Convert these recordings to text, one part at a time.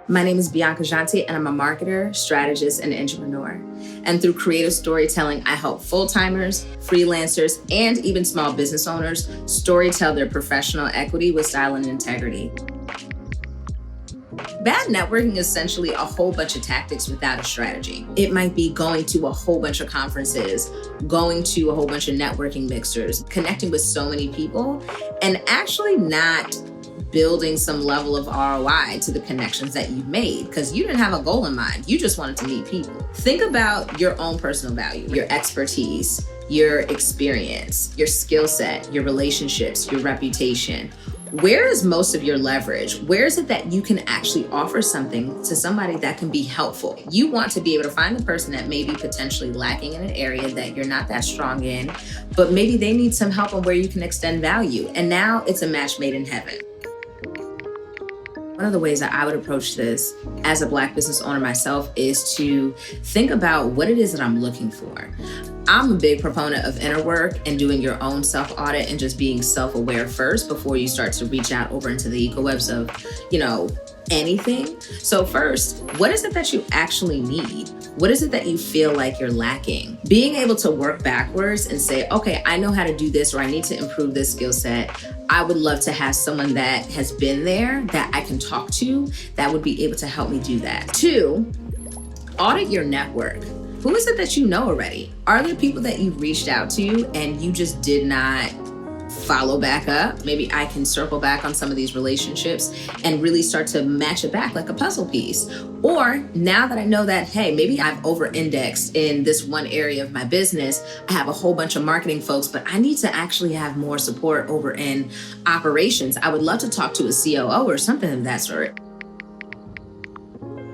My name is Bianca Jeanty, and I'm a marketer, strategist, and entrepreneur. And through creative storytelling, I help full-timers, freelancers, and even small business owners storytell their professional equity with style and integrity. Bad networking is essentially a whole bunch of tactics without a strategy. It might be going to a whole bunch of conferences, going to a whole bunch of networking mixers, connecting with so many people, and actually not building some level of ROI to the connections that you've made because you didn't have a goal in mind. You just wanted to meet people. Think about your own personal value, your expertise, your experience, your skill set, your relationships, your reputation. Where is most of your leverage? Where is it that you can actually offer something to somebody that can be helpful? You want to be able to find the person that may be potentially lacking in an area that you're not that strong in, but maybe they need some help on where you can extend value. And now it's a match made in heaven. One of the ways that I would approach this as a Black business owner myself is to think about what it is that I'm looking for. I'm a big proponent of inner work and doing your own self-audit and just being self-aware first before you start to reach out over into the eco-webs of, anything. So first, what is it that you actually need? What is it that you feel like you're lacking? Being able to work backwards and say, okay, I know how to do this, or I need to improve this skill set. I would love to have someone that has been there that I can talk to that would be able to help me do that. 2, audit your network. Who is it that you know already? Are there people that you've reached out to and you just did not follow back up? Maybe I can circle back on some of these relationships and really start to match it back like a puzzle piece. Or now that I know that, hey, maybe I've over-indexed in this one area of my business, I have a whole bunch of marketing folks, but I need to actually have more support over in operations. I would love to talk to a COO or something of that sort.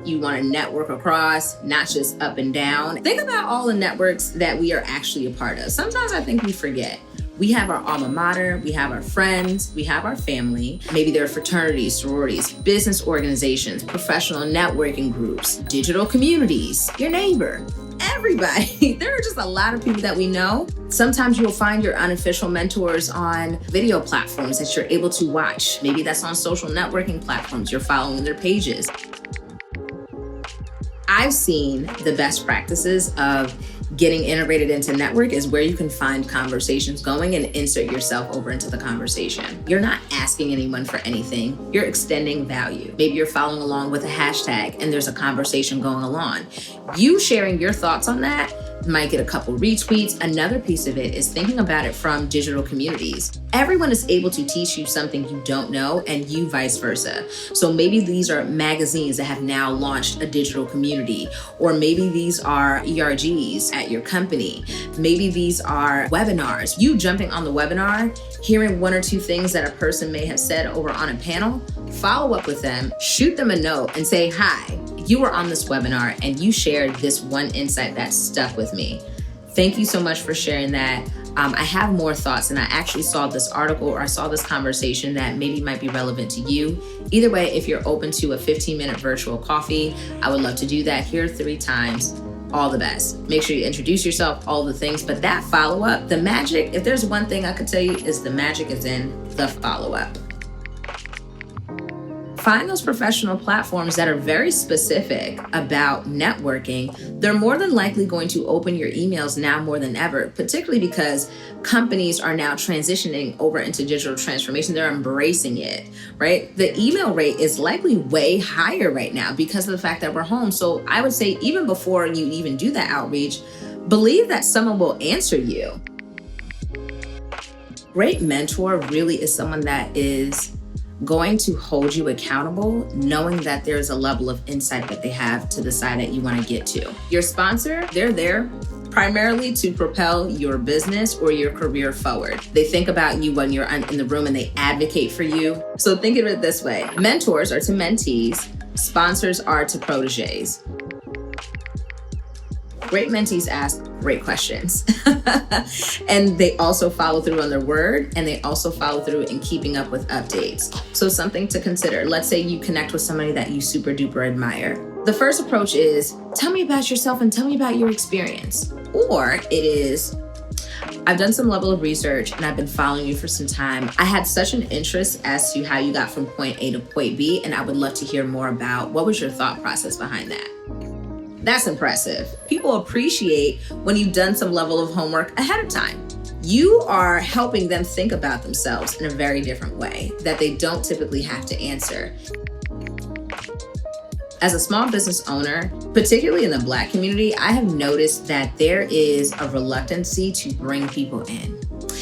You want to network across, not just up and down. Think about all the networks that we are actually a part of. Sometimes I think we forget. We have our alma mater, we have our friends, we have our family. Maybe there are fraternities, sororities, business organizations, professional networking groups, digital communities, your neighbor, everybody. There are just a lot of people that we know. Sometimes you'll find your unofficial mentors on video platforms that you're able to watch. Maybe that's on social networking platforms. You're following their pages. I've seen the best practices of getting integrated into network is where you can find conversations going and insert yourself over into the conversation. You're not asking anyone for anything. You're extending value. Maybe you're following along with a hashtag and there's a conversation going along. You sharing your thoughts on that might get a couple retweets. Another piece of it is thinking about it from digital communities. Everyone is able to teach you something you don't know and you vice versa. So maybe these are magazines that have now launched a digital community, or maybe these are ERGs at your company. Maybe these are webinars. You jumping on the webinar, hearing one or two things that a person may have said over on a panel, follow up with them, shoot them a note and say, hi, you were on this webinar and you shared this one insight that stuck with me. Thank you so much for sharing that. I have more thoughts, and I actually saw this article or I saw this conversation that maybe might be relevant to you. Either way, if you're open to a 15-minute virtual coffee, I would love to do that. Here 3 times. All the best. Make sure you introduce yourself, all the things, but that follow-up, the magic, if there's one thing I could tell you, is the magic is in the follow-up. Find those professional platforms that are very specific about networking. They're more than likely going to open your emails now more than ever, particularly because companies are now transitioning over into digital transformation. They're embracing it, right? The email rate is likely way higher right now because of the fact that we're home. So I would say even before you even do that outreach, believe that someone will answer you. Great mentor really is someone that is going to hold you accountable, knowing that there's a level of insight that they have to the side that you want to get to. Your sponsor, they're there primarily to propel your business or your career forward. They think about you when you're in the room and they advocate for you. So think of it this way. Mentors are to mentees, sponsors are to proteges. Great mentees ask great questions. And they also follow through on their word, and they also follow through in keeping up with updates. So something to consider. Let's say you connect with somebody that you super duper admire. The first approach is, tell me about yourself and tell me about your experience. Or it is, I've done some level of research and I've been following you for some time. I had such an interest as to how you got from point A to point B, and I would love to hear more about what was your thought process behind that. That's impressive. People appreciate when you've done some level of homework ahead of time. You are helping them think about themselves in a very different way that they don't typically have to answer. As a small business owner, particularly in the Black community, I have noticed that there is a reluctancy to bring people in.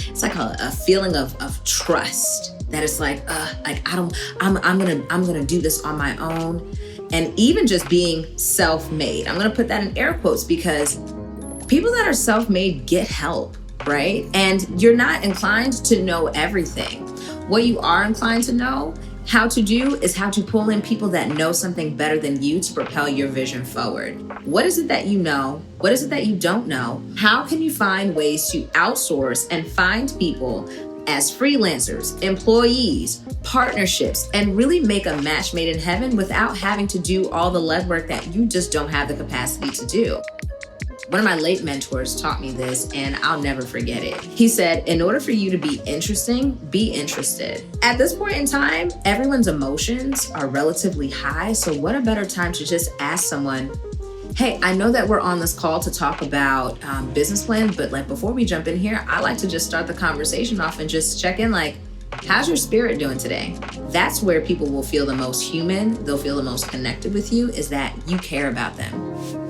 It's like a feeling of trust that it's like I'm gonna do this on my own. And even just being self-made, I'm gonna put that in air quotes because people that are self-made get help, right? And you're not inclined to know everything. What you are inclined to know how to do is how to pull in people that know something better than you to propel your vision forward. What is it that you know? What is it that you don't know? How can you find ways to outsource and find people as freelancers, employees, partnerships, and really make a match made in heaven without having to do all the legwork that you just don't have the capacity to do? One of my late mentors taught me this, and I'll never forget it. He said, in order for you to be interesting, be interested. At this point in time, everyone's emotions are relatively high, so what a better time to just ask someone, hey, I know that we're on this call to talk about business plans, but like before we jump in here, I like to just start the conversation off and just check in like, how's your spirit doing today? That's where people will feel the most human, they'll feel the most connected with you, is that you care about them.